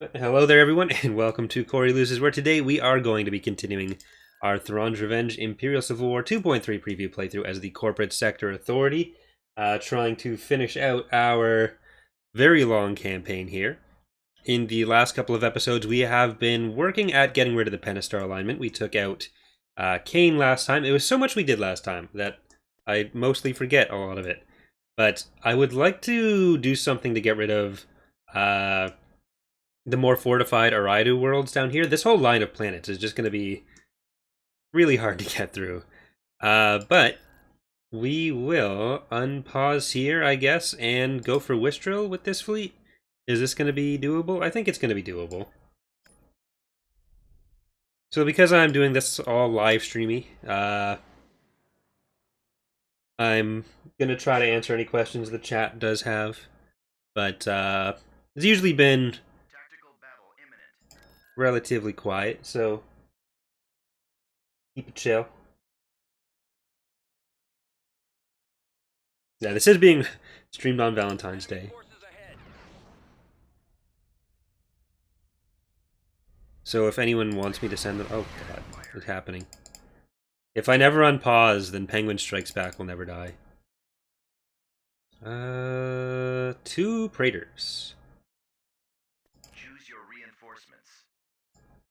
Hello there, everyone, and welcome to Corey Loses, where today we are going to be continuing our Thrawn's Revenge Imperial Civil War 2.3 preview playthrough as the Corporate Sector Authority, trying to finish out our very long campaign here. In the last couple of episodes, we have been working at getting rid of the Pentastar alignment. We took out Kane last time. It was so much we did last time that I mostly forget a lot of it. But I would like to do something to get rid of the more fortified Aridu worlds down here. This whole line of planets is just going to be really hard to get through. But we will unpause here, I guess, and go for Wistrel with this fleet. Is this going to be doable? I think it's going to be doable. So because I'm doing this all live streamy, I'm going to try to answer any questions the chat does have. But it's usually been relatively quiet, so keep it chill. Yeah, this is being streamed on Valentine's Day. So if anyone wants me to send them... Oh, God. What's happening? If I never unpause, then Penguin Strikes Back will never die. 2 Praetors. Choose your reinforcements.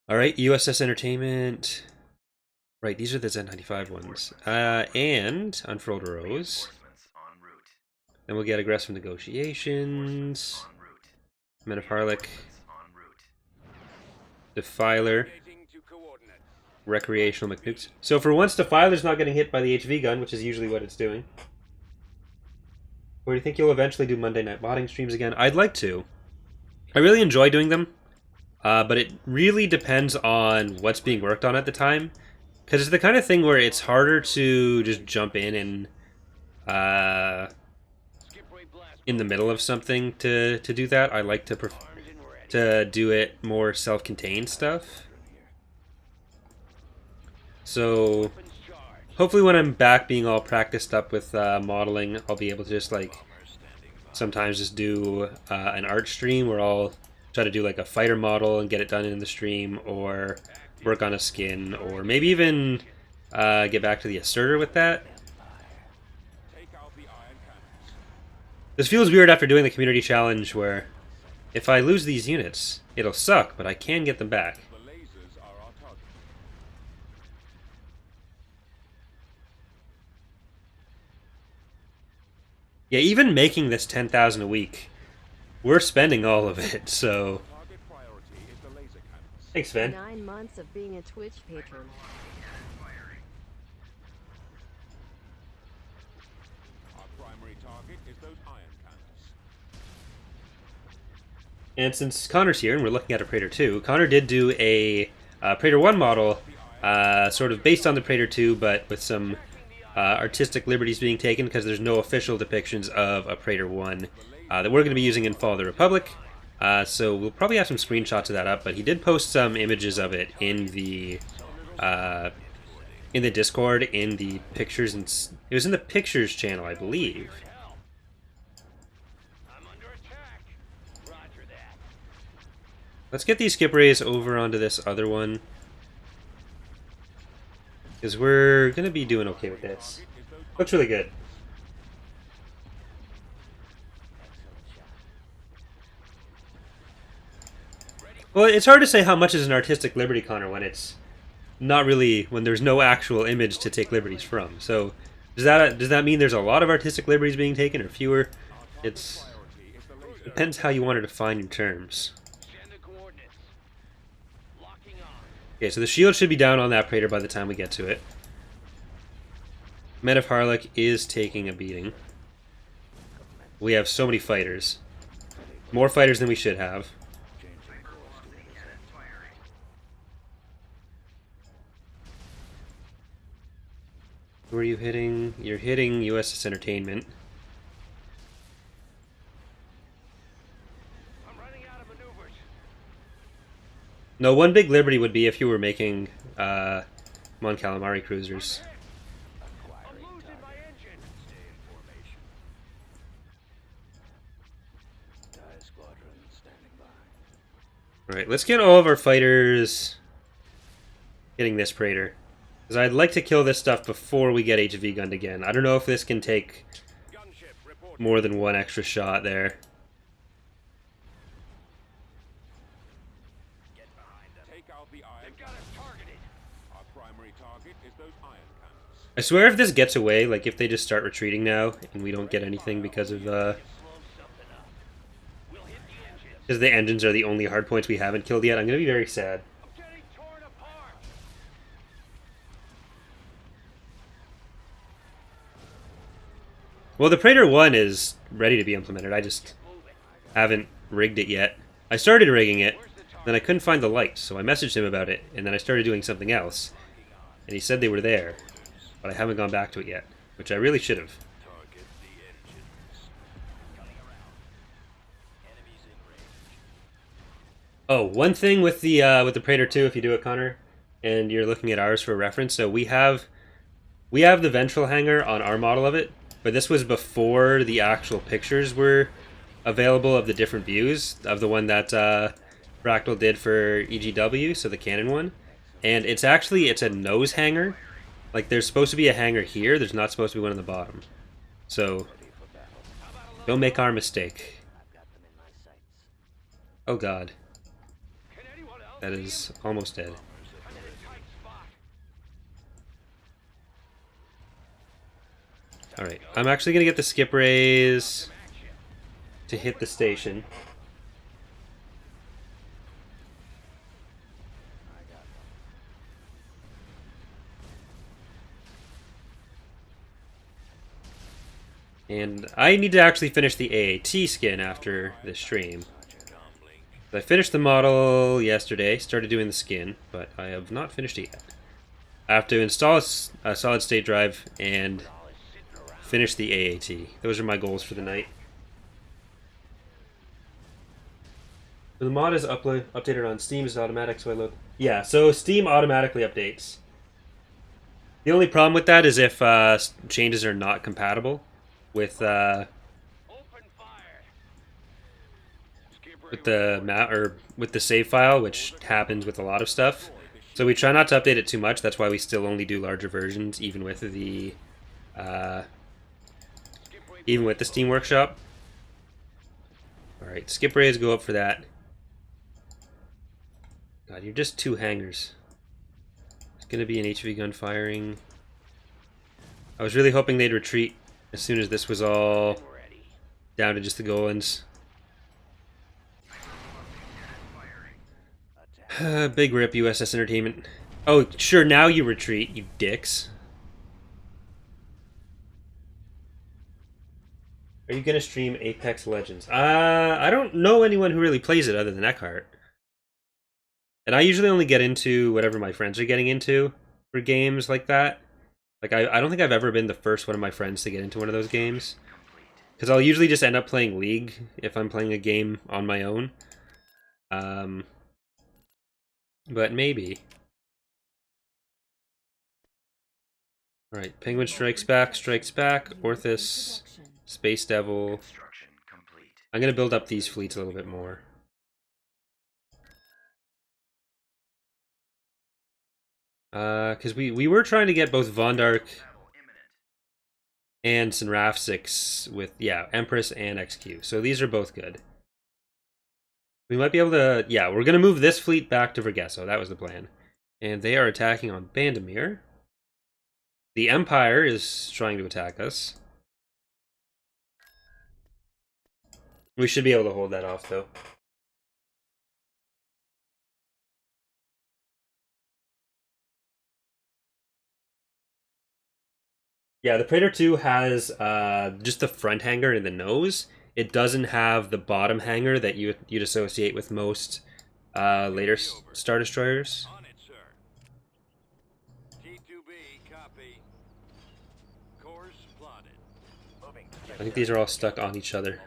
Alright, USS Entertainment. Right, these are the Z95 ones. And Unfurled Rose. Then we'll get Aggressive Negotiations. Men of Harlech. Defiler. Recreational McNukes. So for once, Defiler's not getting hit by the HV gun, which is usually what it's doing. Or do you think you'll eventually do Monday Night Modding streams again? I'd like to. I really enjoy doing them. But it really depends on what's being worked on at the time. Because it's the kind of thing where it's harder to just jump in the middle of something to do that. I like to do it more self-contained stuff. So hopefully when I'm back being all practiced up with modeling, I'll be able to just like sometimes just do an art stream where I'll try to do like a fighter model and get it done in the stream, or work on a skin, or maybe even get back to the asserter with that. This feels weird after doing the community challenge where if I lose these units, it'll suck, but I can get them back. Yeah, even making this 10,000 a week, we're spending all of it, so... Thanks, Finn. 9 months of being a Twitch patron. And since Connor's here, and we're looking at a Praetor 2, Connor did do a Praetor 1 model, sort of based on the Praetor 2, but with some artistic liberties being taken, because there's no official depictions of a Praetor 1 that we're going to be using in Fall of the Republic. So we'll probably have some screenshots of that up, but he did post some images of it in the Discord, in the pictures, and it was in the pictures channel, I believe. Let's get these skip rays over onto this other one, because we're going to be doing okay with this. Looks really good. Well, it's hard to say how much is an artistic liberty, Connor, when it's not really, when there's no actual image to take liberties from. So, does that mean there's a lot of artistic liberties being taken, or fewer? It depends how you want to define your terms. Okay, so the shield should be down on that Praetor by the time we get to it. Men of Harlech is taking a beating. We have so many fighters. More fighters than we should have. Who are you hitting? You're hitting USS Entertainment. No, one big liberty would be if you were making Mon Calamari cruisers. Alright, let's get all of our fighters getting this Praetor. Because I'd like to kill this stuff before we get HV gunned again. I don't know if this can take more than one extra shot there. I swear if this gets away, like if they just start retreating now and we don't get anything because of because the engines are the only hard points we haven't killed yet, I'm gonna be very sad. Well, the Praetor 1 is ready to be implemented. I just haven't rigged it yet. I started rigging it, then I couldn't find the lights, so I messaged him about it, and then I started doing something else. And he said they were there, but I haven't gone back to it yet, which I really should have. Oh, one thing with the Praetor 2, if you do it, Connor, and you're looking at ours for reference, so we have the ventral hangar on our model of it, but this was before the actual pictures were available of the different views of the one that Fractal did for EGW, so the Canon one. And it's a nose hanger. Like, there's supposed to be a hanger here, there's not supposed to be one on the bottom. So, don't make our mistake. Oh god. That is almost dead. Alright, I'm actually going to get the skip rays to hit the station. And I need to actually finish the AAT skin after this stream. I finished the model yesterday, started doing the skin, but I have not finished it yet. I have to install a solid state drive and finish the AAT. Those are my goals for the night. The mod is updated on Steam. Is it automatic? So I load. Yeah, so Steam automatically updates. The only problem with that is if changes are not compatible with the map or with the save file, which happens with a lot of stuff. So we try not to update it too much. That's why we still only do larger versions, even with the Steam Workshop. All right, skip rays go up for that. God, you're just two hangars. It's gonna be an HV gun firing. I was really hoping they'd retreat as soon as this was all down to just the Golan's. Big rip, USS Entertainment. Oh, sure, now you retreat, you dicks. Are you gonna stream Apex Legends? I don't know anyone who really plays it other than Eckhart. And I usually only get into whatever my friends are getting into for games like that. Like, I don't think I've ever been the first one of my friends to get into one of those games. Because I'll usually just end up playing League if I'm playing a game on my own. But maybe. Alright, Penguin strikes back, Orthus, Space Devil. I'm going to build up these fleets a little bit more. Because we were trying to get both Vondark and Sinraf 6 with, yeah, Empress and XQ. So these are both good. We might be able to, yeah, we're going to move this fleet back to Vergesso. That was the plan. And they are attacking on Bandamir. The Empire is trying to attack us. We should be able to hold that off, though. Yeah, the Praetor 2 has just the front hanger and the nose. It doesn't have the bottom hanger that you'd associate with most later Star Destroyers. I think these are all stuck on each other.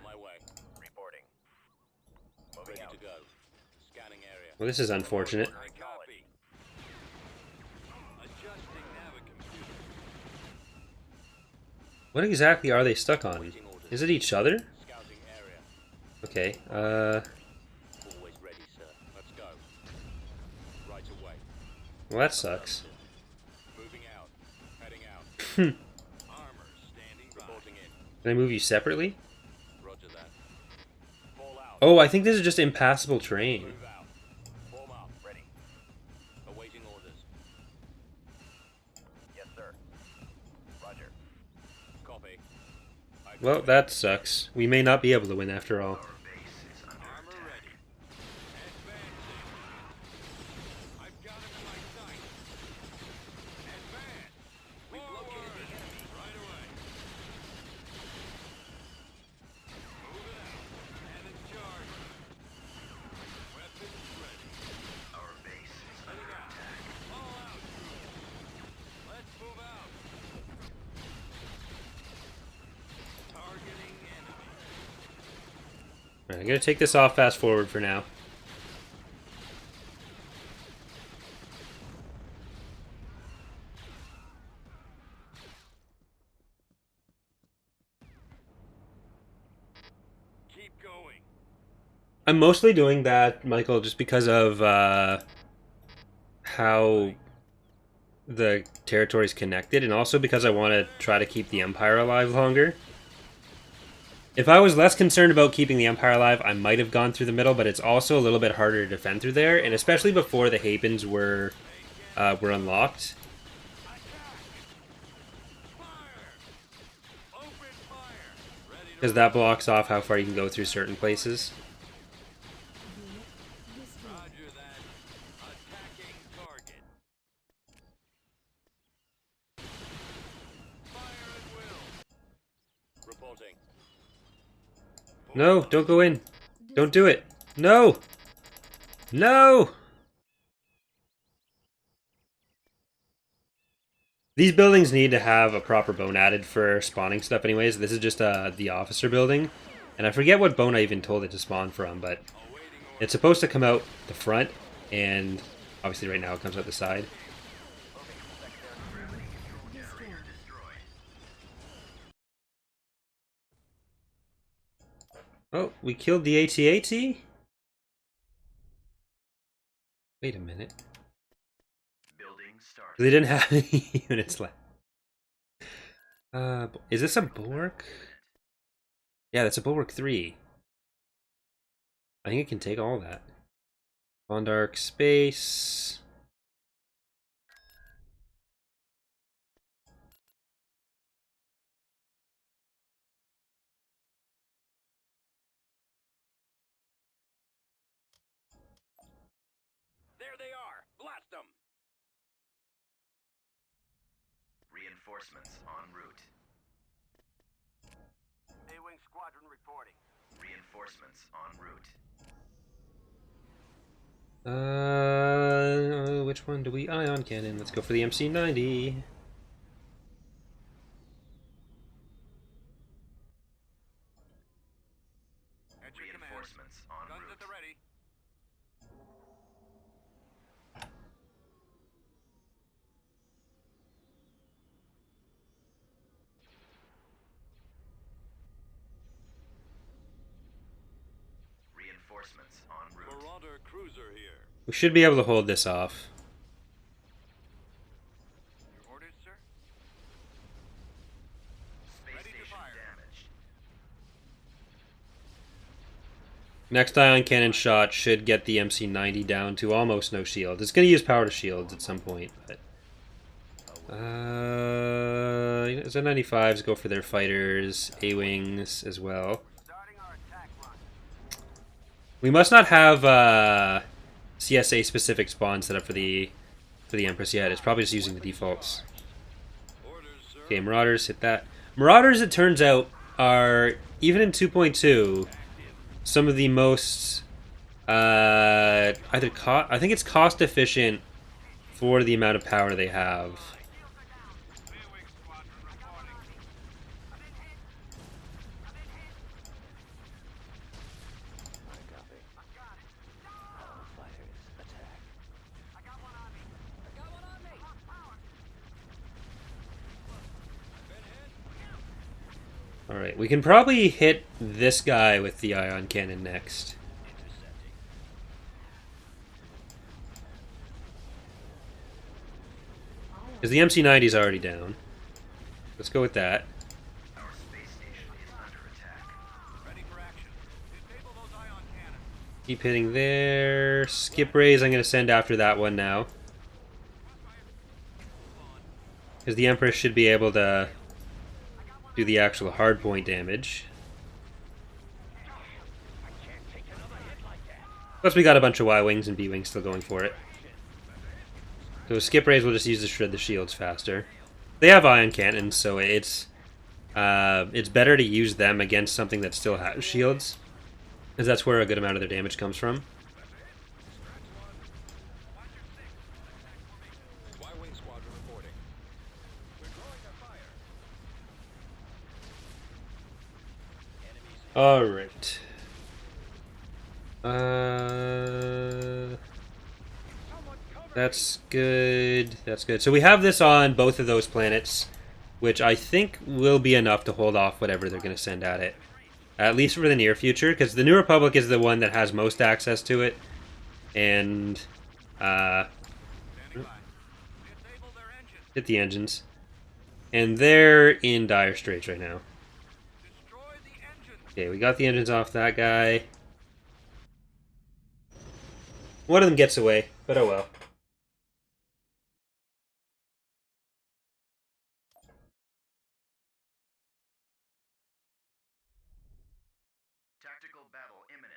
Well, this is unfortunate. What exactly are they stuck on? Is it each other? Okay, Well, that sucks. Moving out. Heading out. Armor standing by. Reporting in. Can I move you separately? Roger that. Fall out. Oh, I think this is just impassable terrain. Move out. Form up. Ready. Awaiting orders. Yes, sir. Roger. Copy. Well, that sucks. We may not be able to win after all. Our base is under Armor attack. ready. Advancing. I've got him in my sight. Advance. We've located the enemy. Right away. Moving out. And in charge. Weapons ready. Our base is under Heading out. attack. All out. Let's move out. Targeting enemy. Alright, I'm gonna take this off fast forward for now. Keep going. I'm mostly doing that, Michael, just because of how the territory's connected, and also because I want to try to keep the Empire alive longer. If I was less concerned about keeping the Empire alive, I might have gone through the middle, but it's also a little bit harder to defend through there, and especially before the Hapens were unlocked. Open fire. Ready to Because that blocks off how far you can go through certain places. Roger that. Attacking target. Fire at will. Reporting. No, don't go in. Don't do it. No! No! These buildings need to have a proper bone added for spawning stuff anyways. This is just the officer building. And I forget what bone I even told it to spawn from, but it's supposed to come out the front, and obviously right now it comes out the side. Oh, we killed the AT-AT? Wait a minute. Building started. They didn't have any units left. Is this a bulwark? Yeah, that's a bulwark 3. I think it can take all that. Bond arc space. There they are. Blast them. Reinforcements en route. A-wing squadron reporting. Reinforcements en route. Which one do we ion cannon? Let's go for the MC-90. At your command. Reinforcements en Guns route. at the ready. Reinforcements en route. Marauder cruiser here. We should be able to hold this off. Your orders, sir? Space Ready to station fire. damaged. Next ion cannon shot should get the MC-90 down to almost no shield. It's going to use power to shields at some point, but... Z-95s go for their fighters, A-wings as well. Starting our attack run. We must not have CSA specific spawns set up for the Empress yet. It's probably just using the defaults. Orders, sir. Okay, Marauders hit that. Marauders, it turns out, are, even in 2.2, some of the most I think it's cost efficient for the amount of power they have. A-wing squadron reporting. Alright, we can probably hit this guy with the ion cannon next. Because the MC-90 is already down. Let's go with that. Our space station is under attack. Ready for action. Disable those ion cannons. Keep hitting there. Skip rays I'm going to send after that one now. Because the Empress should be able to do the actual hardpoint damage. Plus we got a bunch of Y-Wings and B-Wings still going for it. So skip rays will just use to shred the shields faster. They have ion cannons, so it's better to use them against something that still has shields. Because that's where a good amount of their damage comes from. Y-wing squadron reporting. We're drawing their fire. Alright. That's good. That's good. So we have this on both of those planets, which I think will be enough to hold off whatever they're going to send at it. At least for the near future, because the New Republic is the one that has most access to it. And, Standing by. Disable their engines. hit the engines. And they're in dire straits right now. Destroy the engines. Okay, we got the engines off that guy. One of them gets away, but oh well. Tactical battle imminent.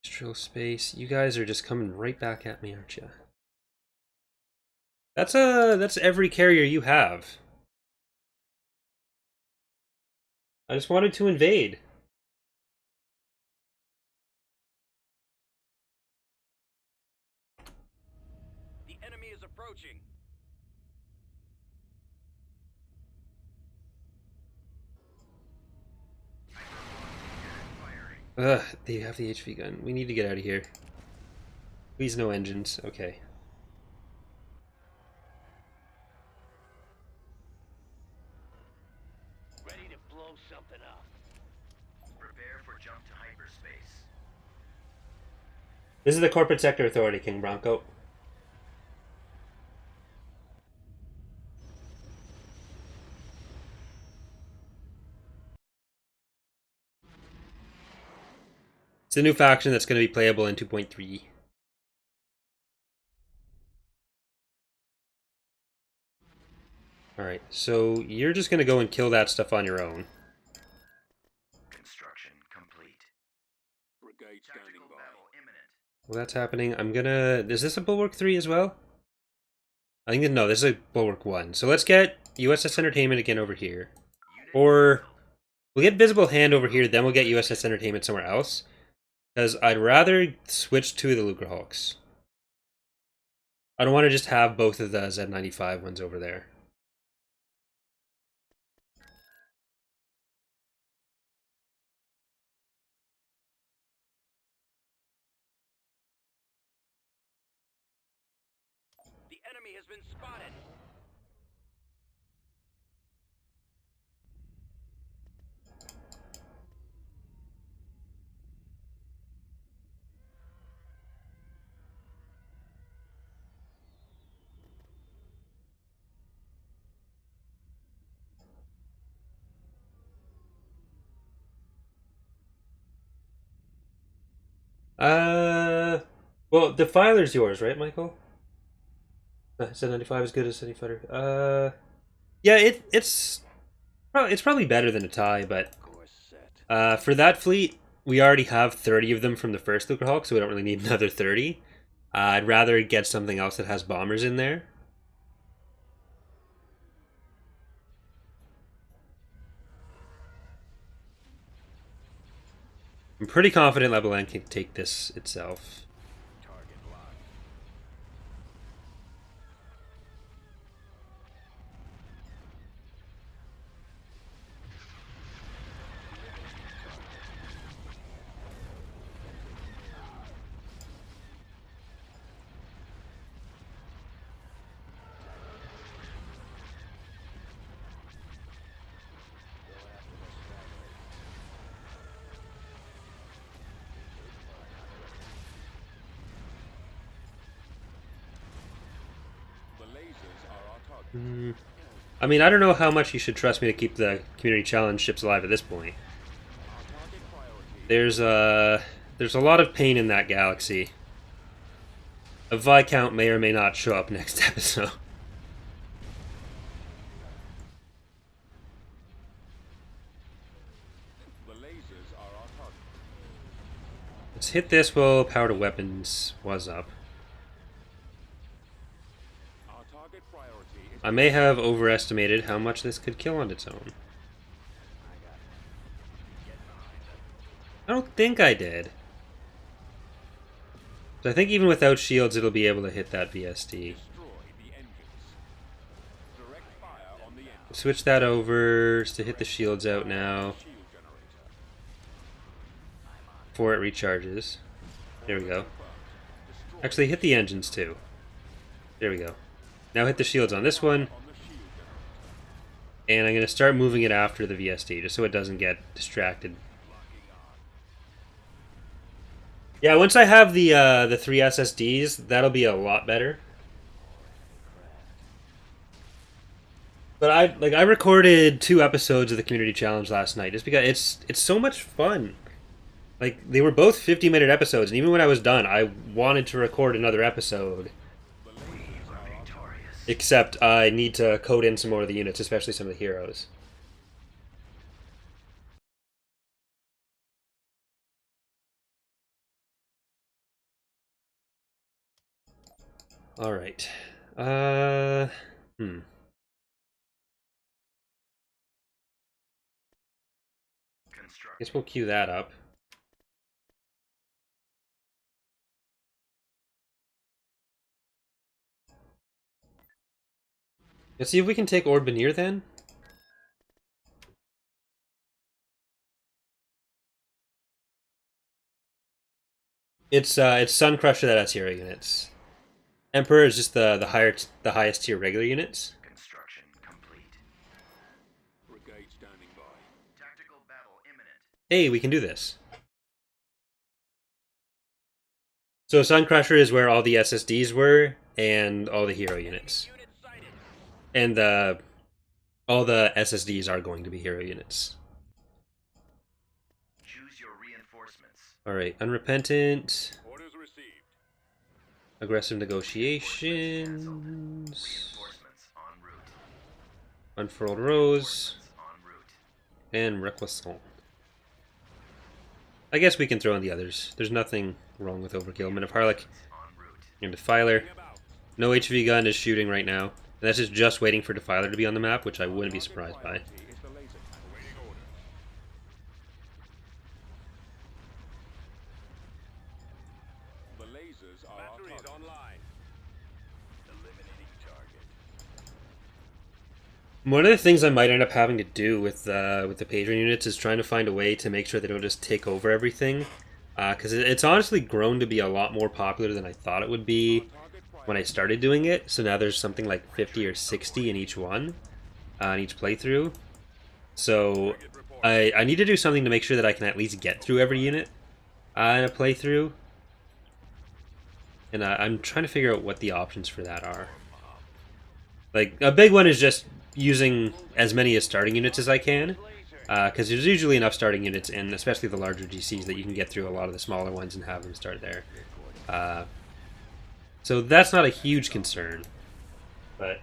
Industrial space. You guys are just coming right back at me, aren't you? That's every carrier you have. I just wanted to invade. The enemy is approaching. Ugh, they have the HV gun. We need to get out of here. Please no engines. Okay. Ready to blow something up. Prepare for jump to hyperspace. This is the Corporate Sector Authority, King Bronco. It's a new faction that's going to be playable in 2.3. Alright, so you're just going to go and kill that stuff on your own. Construction complete. Brigade standing Tactical by. battle imminent. Well, that's happening. I'm gonna... Is this a Bulwark 3 as well? I think... No, this is a Bulwark 1. So let's get USS Entertainment again over here. Unit Or... We'll get Visible Hand over here, then we'll get USS Entertainment somewhere else. Because I'd rather switch to the Lucrehulks. I don't want to just have both of the Z95 ones over there. The enemy has been spotted. Well, Defiler's yours, right, Michael? Z95 is good as City Fighter. Yeah, it's probably better than a tie, but Course set. for that fleet, we already have 30 of them from the first Lucrehulk, so we don't really need another 30. I'd rather get something else that has bombers in there. I'm pretty confident Level N can take this itself. Target locked. The lasers are I mean, I don't know how much you should trust me to keep the community challenge ships alive at this point. There's a lot of pain in that galaxy. A Viscount may or may not show up next episode. The lasers are our target. Let's hit this while power to weapons was up. Our target priority is I may have overestimated how much this could kill on its own. I don't think I did. So I think even without shields, it'll be able to hit that VSD. destroy the engines. Direct fire on the engine. Switch that over to hit the shields out now Shield generator. before it recharges. There we go. Destroy Actually, hit the engines too. There we go. Now hit the shields on this one, on the shield generator. and I'm going to start moving it after the VSD, just so it doesn't get distracted. Yeah, once I have the 3 SSDs, that'll be a lot better. But I recorded 2 episodes of the community challenge last night just because it's so much fun. Like, they were both 50-minute episodes, and even when I was done, I wanted to record another episode. Except I need to code in some more of the units, especially some of the heroes. All right. Construct. Guess we'll queue that up. Let's see if we can take Orbanir then. It's Sun Crusher that has hero units. Emperor is just the highest tier regular units. Construction complete. Brigade standing by. Tactical battle imminent. Hey, we can do this. So Sun Crusher is where all the SSDs were and all the hero units. Unit sighted. And all the SSDs are going to be hero units. Choose your reinforcements. Alright, Unrepentant, Orders received. Aggressive Negotiations, Reinforcements en route. Unfurled Rose, En route. and Requisant. I guess we can throw in the others. There's nothing wrong with Overkill. Men of Harlech En route. and Defiler. Bring about. No HV gun is shooting right now. And that's just waiting for Defiler to be on the map, which I wouldn't be surprised by. Priority is the laser cannon. Awaiting orders. The lasers are our target. Online. Eliminating target. One of the things I might end up having to do with the Patron units is trying to find a way to make sure they don't just take over everything. Because it's honestly grown to be a lot more popular than I thought it would be Target when I started doing it. So now there's something like 50 or 60 in each one, in each playthrough. So I need to do something to make sure that I can at least get through every unit in a playthrough. And I'm trying to figure out what the options for that are. Like, a big one is just using as many as starting units as I can. Because there's usually enough starting units, and especially the larger GCs, that you can get through a lot of the smaller ones and have them start there. So that's not a huge concern. But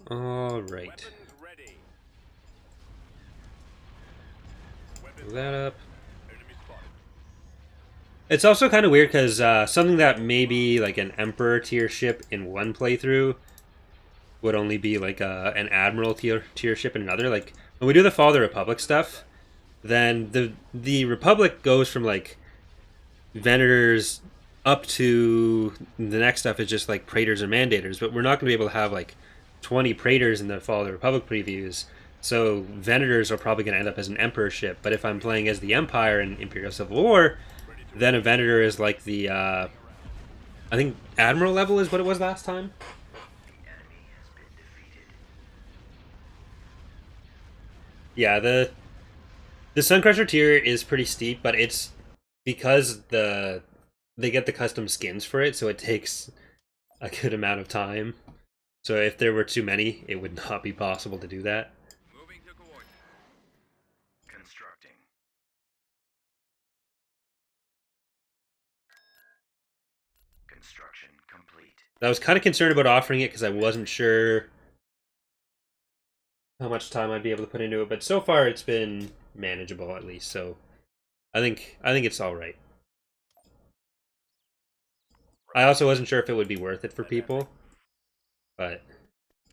all right, Weapons ready. pull that up. Enemy spotted. It's also kind of weird because something that may be like an Emperor tier ship in one playthrough would only be like an Admiral tier ship in another. Like when we do the Fall of the Republic stuff, then the Republic goes from like Venators up to the next stuff is just like Praetors and Mandators, but we're not going to be able to have like 20 Praetors in the Fall of the Republic previews. So Venators are probably going to end up as an Emperor ship. But if I'm playing as the Empire in Imperial Civil War, then a Venator is like the I think Admiral level is what it was last time. The enemy has been defeated. Yeah, The Suncrusher tier is pretty steep, but it's because they get the custom skins for it, so it takes a good amount of time. So if there were too many, it would not be possible to do that. Moving to coordinates. Constructing. Construction complete. I was kind of concerned about offering it because I wasn't sure how much time I'd be able to put into it, but so far it's been manageable at least. So I think it's all right. I also wasn't sure if it would be worth it for people, but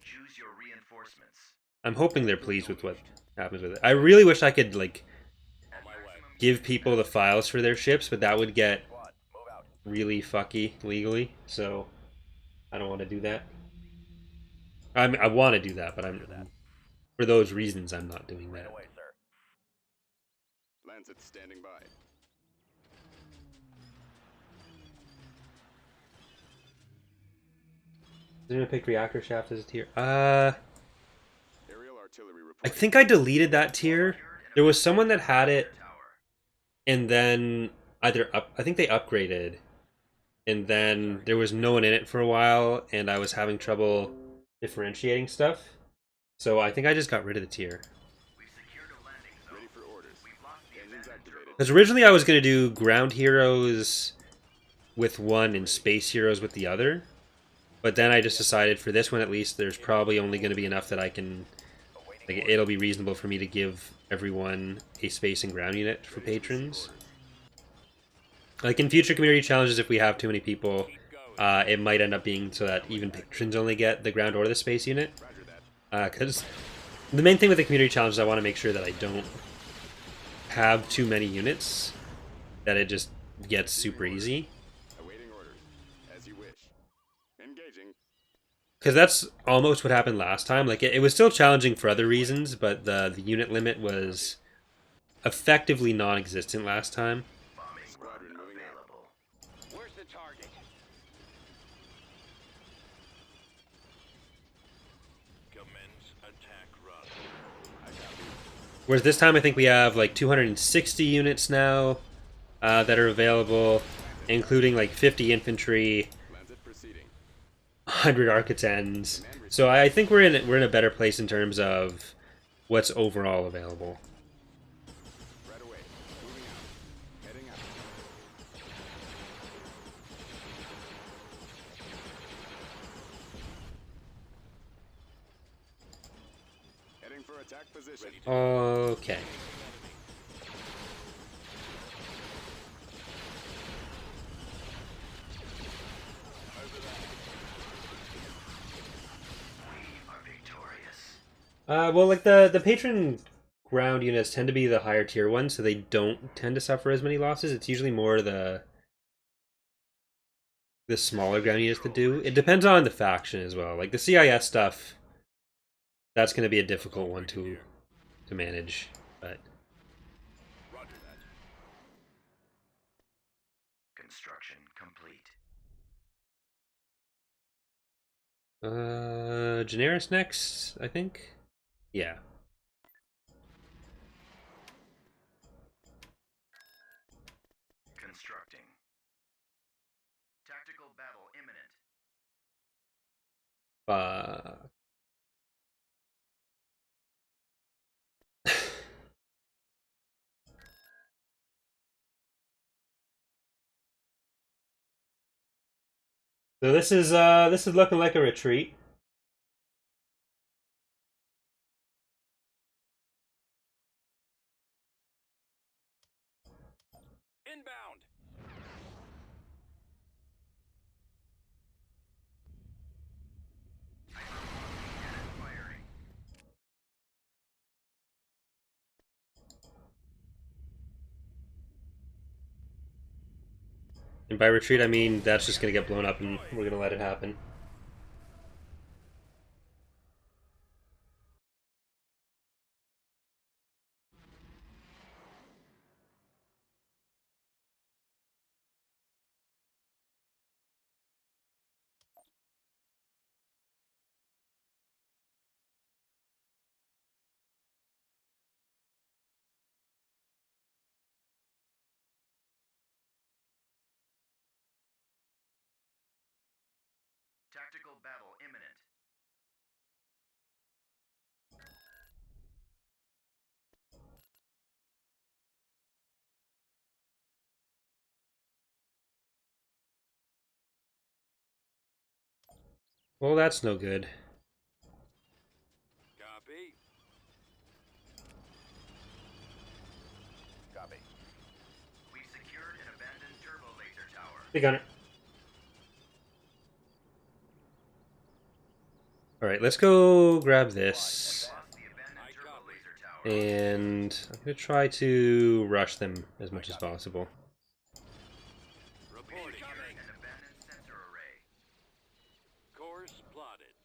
Choose your reinforcements. I'm hoping they're pleased with what happens with it. I really wish I could like On my way. give people the files for their ships, but that would get Squad, move out. really fucky legally. So I don't want to do that. I want to do that, but for those reasons I'm not doing Right that. away, sir. Lancet standing by. Is there gonna pick reactor shaft as a tier? Aerial artillery I reporting. think I deleted that tier. There was someone that had it, Tower. and then I think they upgraded, and then there was no one in it for a while, and I was having trouble differentiating stuff. So I think I just got rid of the tier. We've secured a landing zone. Ready for orders. We've lost the Engines abandoned activated. turbo. Because originally I was gonna do ground heroes with one and space heroes with the other, but then I just decided for this one at least, there's probably only going to be enough that I can, like, it'll be reasonable for me to give everyone a space and ground unit for patrons. Like in future community challenges, if we have too many people, it might end up being so that even patrons only get the ground or the space unit. Roger that. Because the main thing with the community challenge is I want to make sure that I don't have too many units, that it just gets super easy. Awaiting orders. As you wish. Engaging. Because that's almost what happened last time. Like, it was still challenging for other reasons, but the unit limit was effectively non-existent last time. Bombing Squadron run moving out. available. Where's the target? Commence attack run. I copy. Whereas this time I think we have like 260 units now that are available, including like 50 infantry, Lancet proceeding. 100 Architens. So I think we're in a better place in terms of what's overall available. Right away. Moving out. Heading out. Heading for attack position. Okay. We are victorious. Well, like the patron ground units tend to be the higher tier ones, so they don't tend to suffer as many losses. It's usually more the smaller ground units that do. It depends on the faction as well. Like the CIS stuff, that's going to be a difficult one to manage. But Roger that. Construction complete. Generis next, I think. Yeah. Constructing. Tactical battle imminent. So this is looking like a retreat. Inbound. Firing. And by retreat, I mean that's just gonna get blown up, and we're gonna let it happen. Tactical battle imminent. Well, that's no good. Copy. Copy. We've secured an abandoned turbo laser tower. Hey, Gunner. Alright, let's go grab this. Lost the abandoned turbo laser tower. And I'm going to try to rush them as much as possible. Reporting. Secured an abandoned sensor array. Course plotted.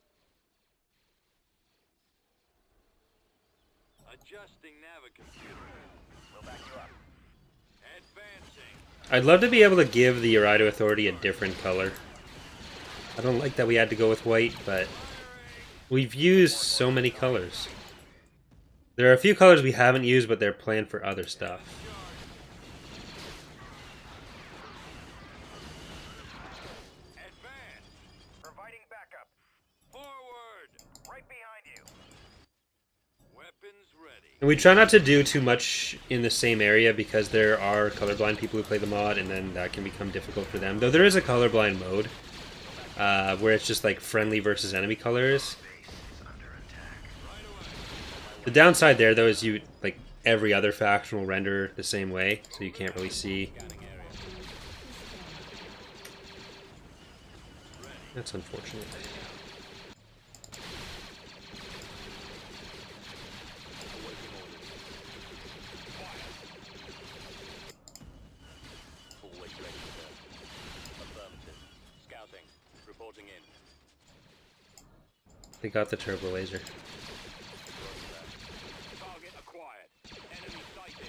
Adjusting navicomputer. We'll back you up. Advancing. I'd love to be able to give the Urido Authority a different color. I don't like that we had to go with white, but we've used so many colors. There are a few colors we haven't used, but they're planned for other stuff. Advance. Providing backup. Forward. Right behind you. Weapons ready. And we try not to do too much in the same area because there are colorblind people who play the mod, and then that can become difficult for them. Though there is a colorblind mode where it's just like friendly versus enemy colors. The downside there, though, is you like every other faction will render the same way, so you can't really see. That's unfortunate. Fully ready, sir. Affirmative. Scouting. Reporting in. They got the turbo laser. Target acquired. Enemy sighted.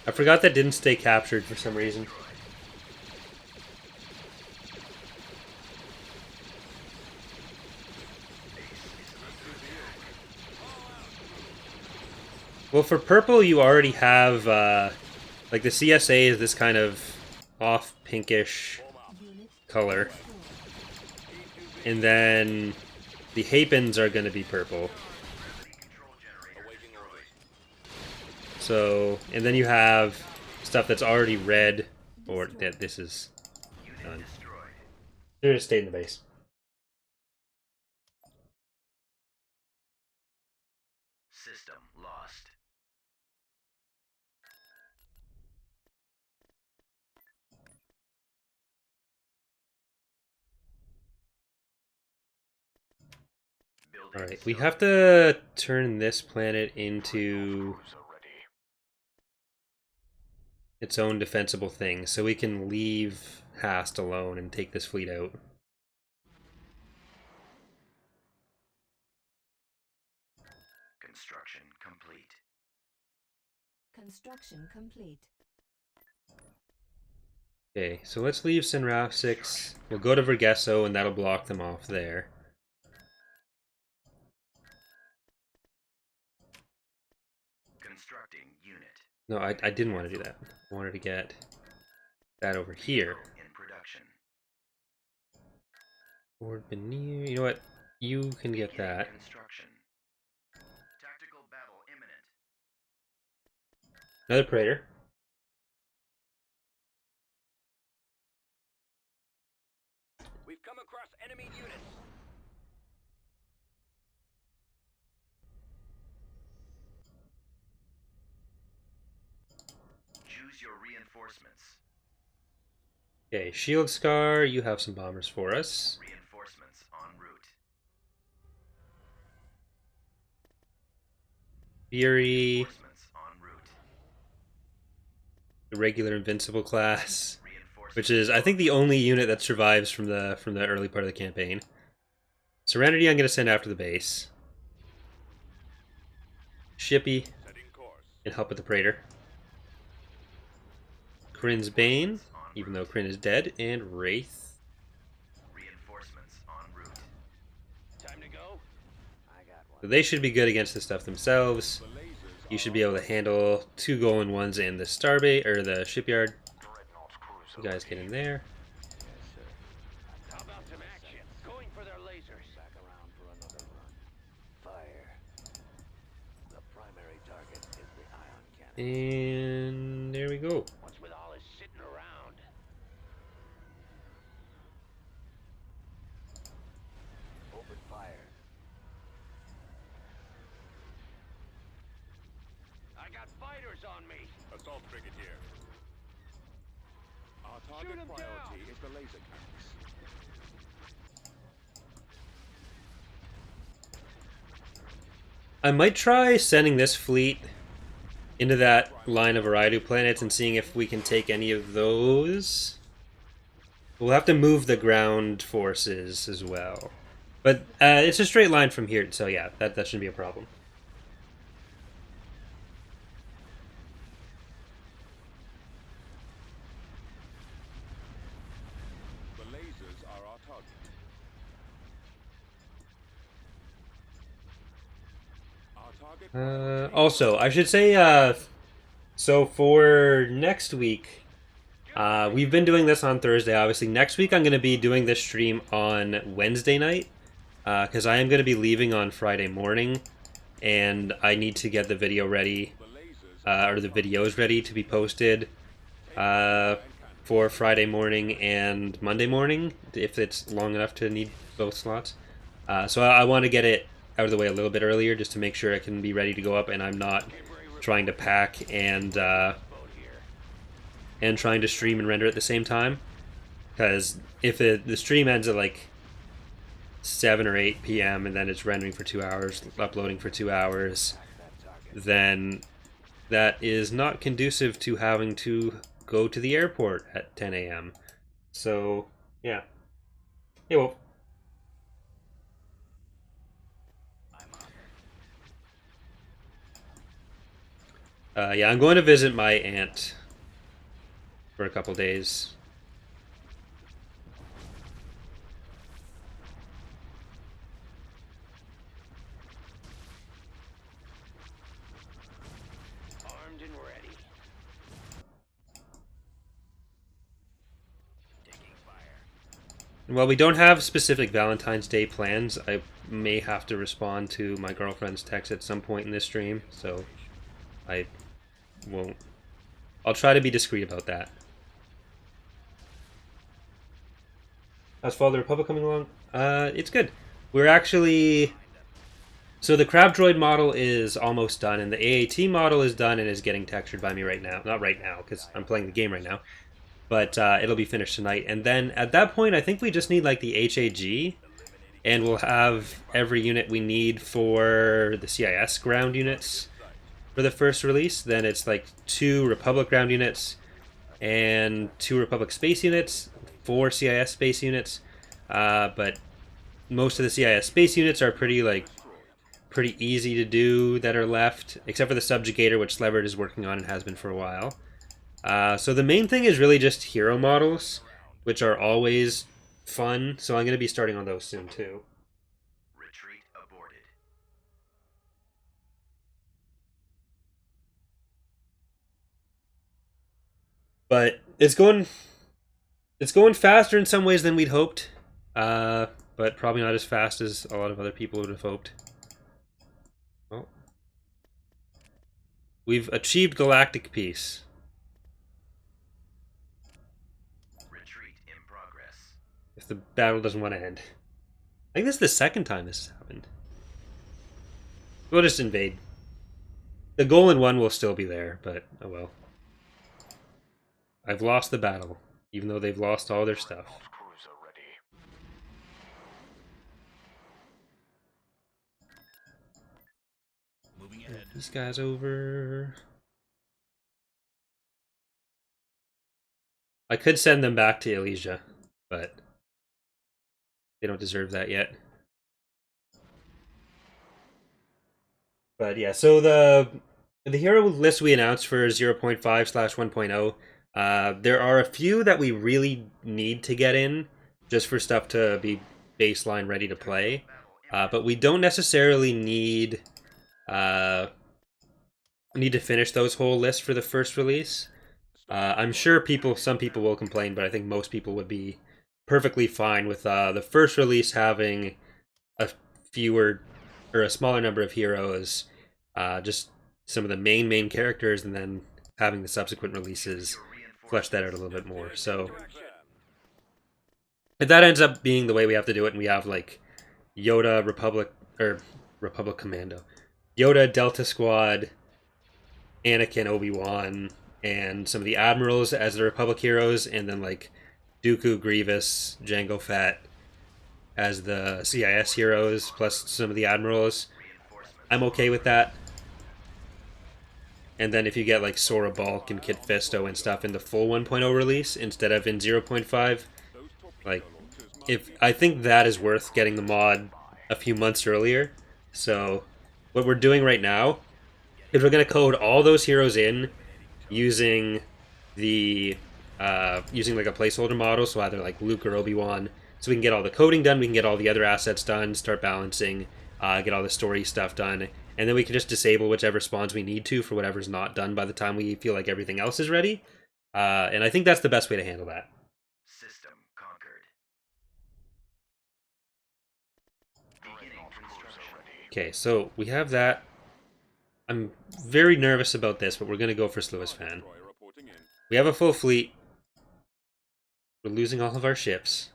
I forgot that didn't stay captured for some reason. Well, for purple, you already have, like the CSA is this kind of off pinkish color. And then the Hapens are going to be purple. Awaiting orders. So, and then you have stuff that's already red, or that this is done. Destroyed. They're going to stay in the base. System lost. Building Alright, we facility. have to turn this planet into Crews are ready. its own defensible thing, so we can leave Hast alone and take this fleet out. Construction complete. Construction complete. Okay, so let's leave Sinraf 6. We'll go to Vergesso, and that'll block them off there. Constructing unit. No, I didn't want to do that. I wanted to get that over here. In production. Or Benir. You know what? You can get that. Construction. Tactical battle imminent. Another Praetor. We've come across enemy units. Choose your reinforcements. Okay, Shield Scar, you have some bombers for us. Reinforcements en route. Fury, Reinforcements en route. the regular Invincible class, Reinforcements. which is, I think, the only unit that survives from the early part of the campaign. Serenity, I'm going to send after the base. Shippy Setting course. can help with the Praetor. Kryn's Bane, even though Kryn is dead, and Wraith. Reinforcements en route. Time to go. I got one. So they should be good against this stuff themselves. The lasers You should be able to handle 2 golden ones in the starbase or the shipyard. Dreadnought's crews You guys get in there. How about some And there we go. What's with all this sitting around? Open fire. I got fighters on me. Assault frigate here. Our target Shoot 'em priority down. is the laser cannons. I might try sending this fleet into that line of Ariadu planets and seeing if we can take any of those. We'll have to move the ground forces as well. But it's a straight line from here, so yeah, that shouldn't be a problem. The lasers are our target. Our target Also, I should say, so for next week, we've been doing this on Thursday, obviously. Next week, I'm going to be doing this stream on Wednesday night, because I am going to be leaving on Friday morning, and I need to get the video ready, or the videos ready to be posted for Friday morning and Monday morning, if it's long enough to need both slots. So I want to get it out of the way a little bit earlier, just to make sure it can be ready to go up, and I'm not trying to pack and trying to stream and render at the same time. Because if the stream ends at like 7 or 8 p.m. and then it's rendering for 2 hours, uploading for 2 hours, then that is not conducive to having to go to the airport at 10 a.m. So, yeah. Hey, Wolf. Yeah, I'm going to visit my aunt for a couple days. Armed and ready. Taking fire. While we don't have specific Valentine's Day plans, I may have to respond to my girlfriend's text at some point in this stream, so I won't. I'll try to be discreet about that. How's Fall of the Republic coming along? It's good. We're actually... So the Crab Droid model is almost done, and the AAT model is done and is getting textured by me right now. Not right now, because I'm playing the game right now. But it'll be finished tonight. And then at that point, I think we just need like the HAG, and we'll have every unit we need for the CIS ground units for the first release. Then it's like 2 Republic ground units and 2 Republic space units, 4 CIS space units. But most of the CIS space units are pretty easy to do that are left, except for the Subjugator, which Slevert is working on and has been for a while. So the main thing is really just hero models, which are always fun. So I'm going to be starting on those soon too. Retreat aborted. But it's going faster in some ways than we'd hoped, but probably not as fast as a lot of other people would have hoped. Well, we've achieved Galactic peace. Retreat in progress. If the battle doesn't want to end. I think this is the second time this has happened. We'll just invade. The goal in 1 will still be there, but oh well. I've lost the battle, even though they've lost all their stuff. Crews are ready. Moving ahead. These guys over. I could send them back to Elysia, but they don't deserve that yet. But yeah, so the hero list we announced for 0.5/1.0, there are a few that we really need to get in just for stuff to be baseline ready to play. But we don't necessarily need to finish those whole lists for the first release. I'm sure some people will complain, but I think most people would be perfectly fine with the first release having a smaller number of heroes, just some of the main characters, and then having the subsequent releases flesh that out a little bit more. So if that ends up being the way we have to do it, and we have like Yoda, Republic Commando, Yoda, Delta Squad, Anakin, Obi-Wan, and some of the admirals as the Republic heroes, and then like Dooku, Grievous, Jango Fett as the CIS heroes, plus some of the admirals, I'm okay with that. And then if you get like Sora Bulk and Kit Fisto and stuff in the full 1.0 release instead of in 0.5, like, I think that is worth getting the mod a few months earlier. So what we're doing right now is we're going to code all those heroes in using the using like a placeholder model, so either like Luke or Obi-Wan, so we can get all the coding done, we can get all the other assets done, start balancing, get all the story stuff done, and then we can just disable whichever spawns we need to for whatever's not done by the time we feel like everything else is ready. And I think that's the best way to handle that. System conquered. Beginning construction. Okay, so we have that. I'm very nervous about this, but we're going to go for Sluis Fan. We have a full fleet. We're losing all of our ships.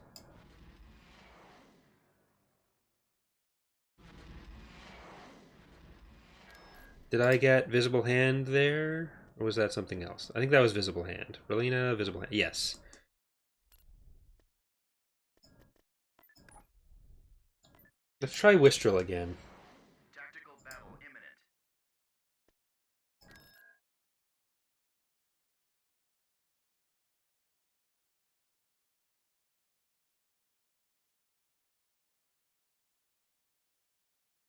Did I get Visible Hand there? Or was that something else? I think that was Visible Hand. Relina, Visible Hand. Yes. Let's try Wistrel again. Tactical battle imminent.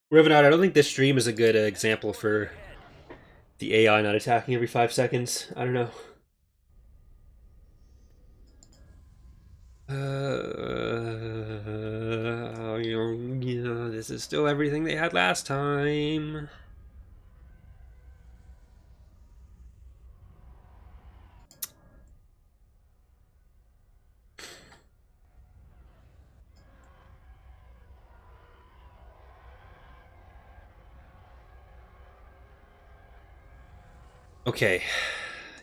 Rivenard, I don't think this stream is a good example for the AI not attacking every 5 seconds. I don't know. This is still everything they had last time. Okay,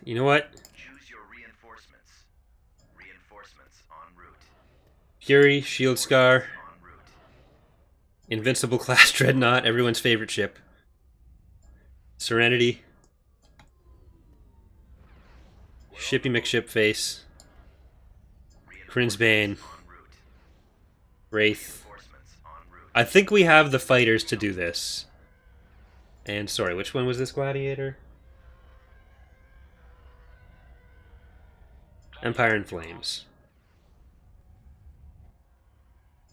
you know what? Choose your reinforcements. Reinforcements en route. Fury, Shield Scar, En route. Invincible class Dreadnought, everyone's favorite ship. Serenity. Shippy McShipface. Crin's Bane. En route. Wraith. Reinforcements en route. I think we have the fighters to do this. And sorry, which one was this Gladiator? Empire in Flames.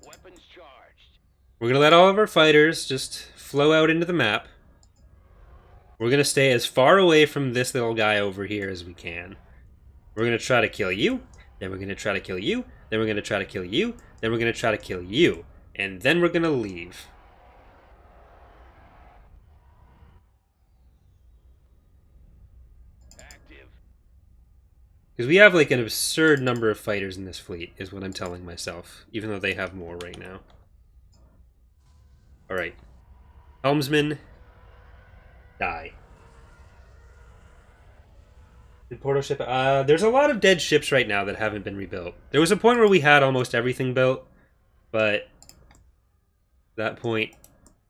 Weapons charged. We're going to let all of our fighters just flow out into the map. We're going to stay as far away from this little guy over here as we can. We're going to try to kill you, then we're going to try to kill you, then we're going to try to kill you, then we're going to try to kill you, and then we're going to leave. Active. Because we have like an absurd number of fighters in this fleet, is what I'm telling myself, even though they have more right now. Alright. Helmsman, die. Did Porto ship? There's a lot of dead ships right now that haven't been rebuilt. There was a point where we had almost everything built, but that point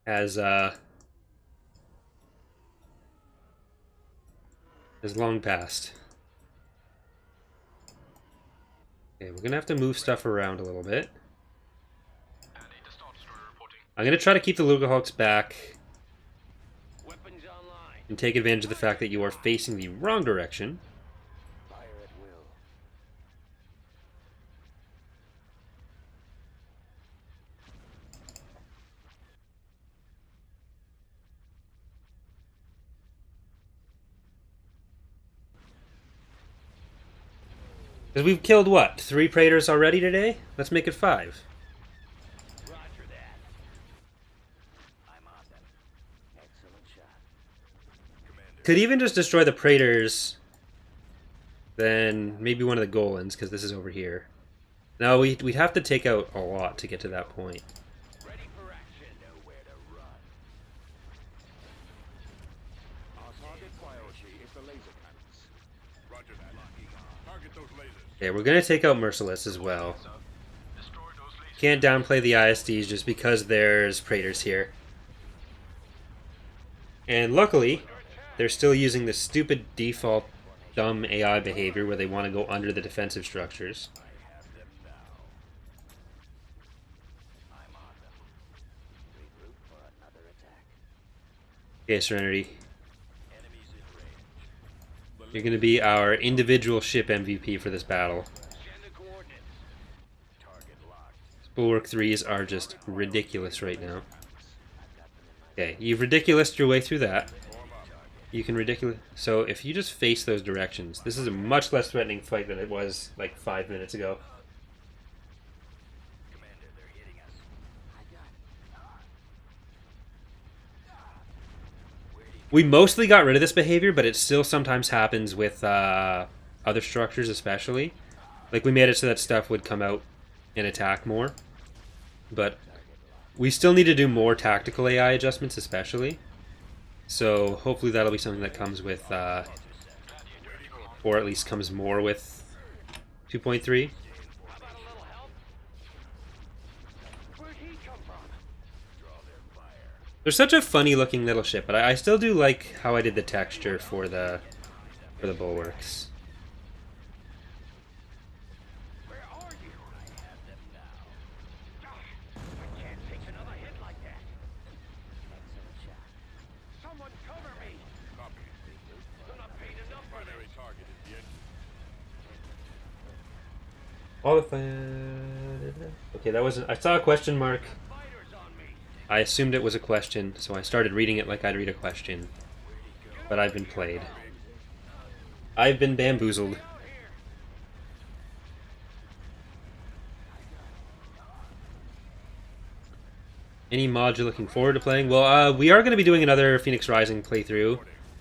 has long passed. Okay, we're gonna have to move stuff around a little bit. I'm gonna try to keep the Lugahawks back Weapons online. and take advantage of the fact that you are facing the wrong direction. Fire at will. Because we've killed, what, 3 Praetors already today? Let's make it 5. Roger that. I'm on them. Excellent shot. Could even just destroy the Praetors, then maybe one of the Golans, because this is over here. No, we'd have to take out a lot to get to that point. Ready for action. Nowhere to run. Okay, we're gonna take out Merciless as well. Can't downplay the ISDs just because there's Praetors here. And luckily, they're still using the stupid default dumb AI behavior where they want to go under the defensive structures. Okay, Serenity. You're going to be our individual ship MVP for this battle. Bulwark 3s are just ridiculous right now. Okay, you've ridiculoused your way through that. You can ridiculous. So if you just face those directions, this is a much less threatening fight than it was like 5 minutes ago. We mostly got rid of this behavior, but it still sometimes happens with other structures, especially. Like, we made it so that stuff would come out and attack more. But we still need to do more tactical AI adjustments, especially. So hopefully that'll be something that comes with, or at least comes more with 2.3. They're such a funny looking little ship, but I still do like how I did the texture for the bulwarks. All the okay, that wasn't. I saw a question mark. I assumed it was a question, so I started reading it like I'd read a question. But I've been played. I've been bamboozled. Any mod you're looking forward to playing? Well, we are going to be doing another Phoenix Rising playthrough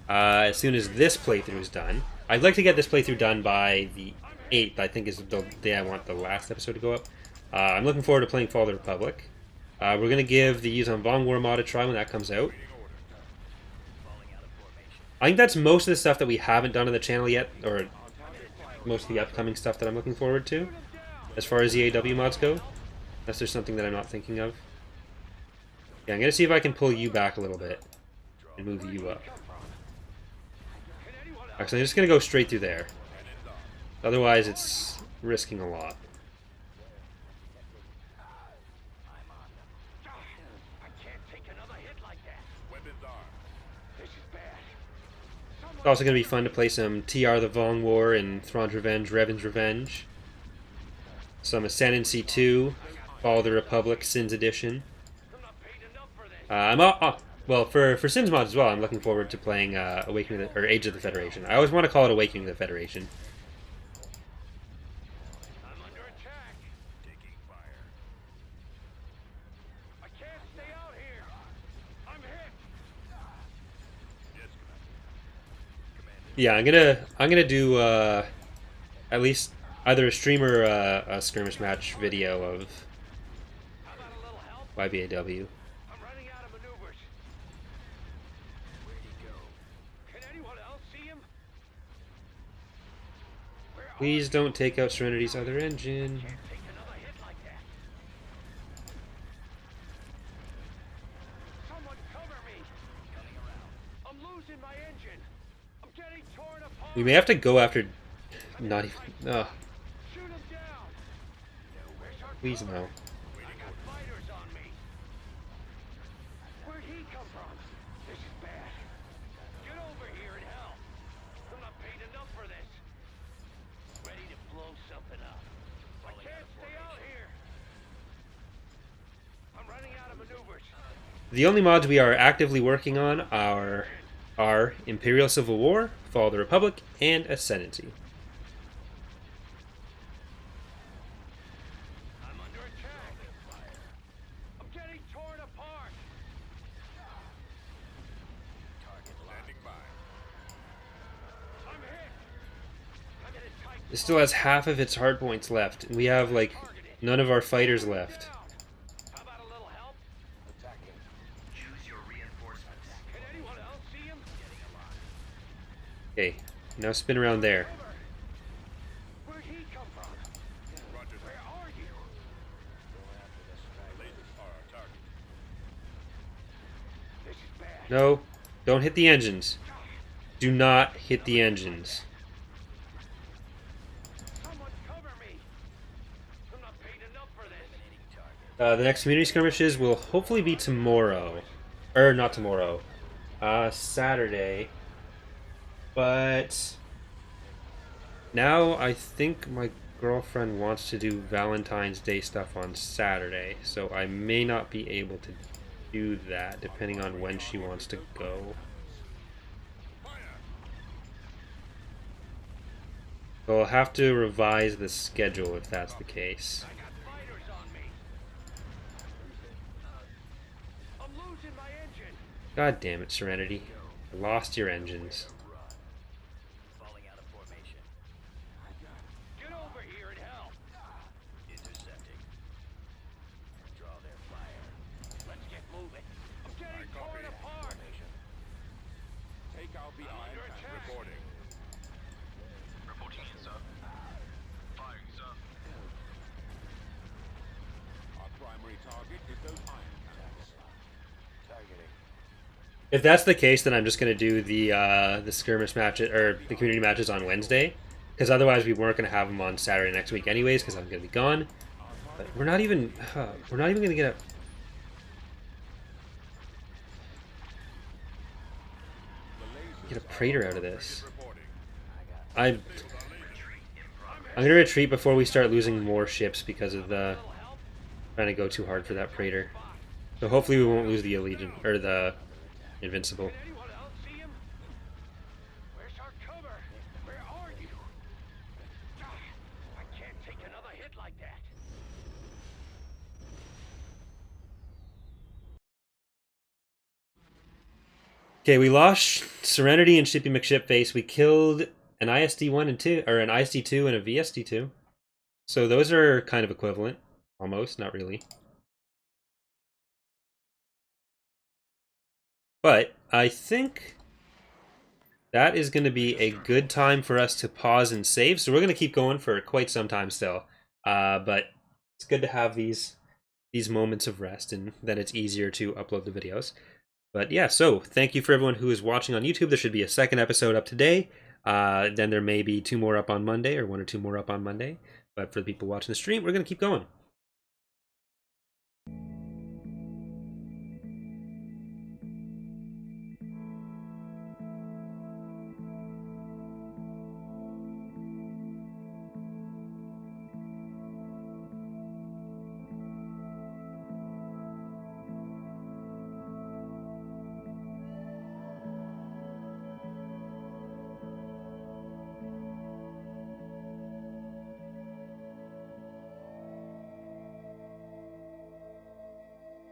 as soon as this playthrough is done. I'd like to get this playthrough done by the 8th, I think is the day I want the last episode to go up. I'm looking forward to playing Fall of the Republic. We're going to give the Yuzon Vong War mod a try when that comes out. I think that's most of the stuff that we haven't done on the channel yet, or most of the upcoming stuff that I'm looking forward to, as far as EAW mods go. Unless there's something that I'm not thinking of. Yeah, I'm going to see if I can pull you back a little bit and move you up. Actually, I'm just going to go straight through there. Otherwise, it's risking a lot. It's also going to be fun to play some TR the Vong War and Thrawn's Revenge, Revan's Revenge. Some Ascendancy 2, Fall of the Republic, Sins Edition. Well, for Sins mods as well, I'm looking forward to playing Awakening or Age of the Federation. I always want to call it Awakening of the Federation. Yeah, I'm gonna do at least either a stream or a skirmish match video of YBAW. Please don't take out Serenity's other engine. We may have to go after... not even... Please no. The only mods we are actively working on are Imperial Civil War, Fall of the Republic, and Ascendancy. I'm under attack. I'm getting torn apart. Target landing by. I'm hit. I'm in a tight. It still has half of its hard points left, and we have like none of our fighters left. Okay, now spin around there. No, don't hit the engines. Do not hit the engines. Someone cover me! I'm not paid enough for this. The next community skirmishes will hopefully be tomorrow. Or not tomorrow. Saturday. But now I think my girlfriend wants to do Valentine's Day stuff on Saturday, so I may not be able to do that depending on when she wants to go. So I'll have to revise the schedule if that's the case. I got fighters on me. I'm losing my engine. God damn it, Serenity. I lost your engines. Falling out of formation. Get over here and help. Intercepting. Draw their fire. Let's get moving. I'm getting torn apart. Take out the iron under tank. attack. Reporting. Reporting in, sir. Firing, sir. Our primary target is those iron tanks. Targeting. If that's the case, then I'm just gonna do the skirmish matches or the community matches on Wednesday, because otherwise we weren't gonna have them on Saturday next week anyways, because I'm gonna be gone. But we're not even gonna get a Praetor out of this. Reporting. I'm gonna retreat before we start losing more ships because of the trying to go too hard for that Praetor. So hopefully we won't lose the Allegiant or the Invincible. Anyone else see him? Where's our cover? Where are you? I can't take another hit like that. Okay, we lost Serenity and Shippy McShipface. We killed an ISD-1 and 2, or an ISD-2 and a VSD-2. So those are kind of equivalent. Almost, not really. But I think that is going to be a good time for us to pause and save. So we're going to keep going for quite some time still. But it's good to have these moments of rest, and then it's easier to upload the videos. But yeah, so thank you for everyone who is watching on YouTube. There should be a second episode up today. Then there may be 2 more up on Monday, or 1 or 2 more up on Monday. But for the people watching the stream, we're going to keep going.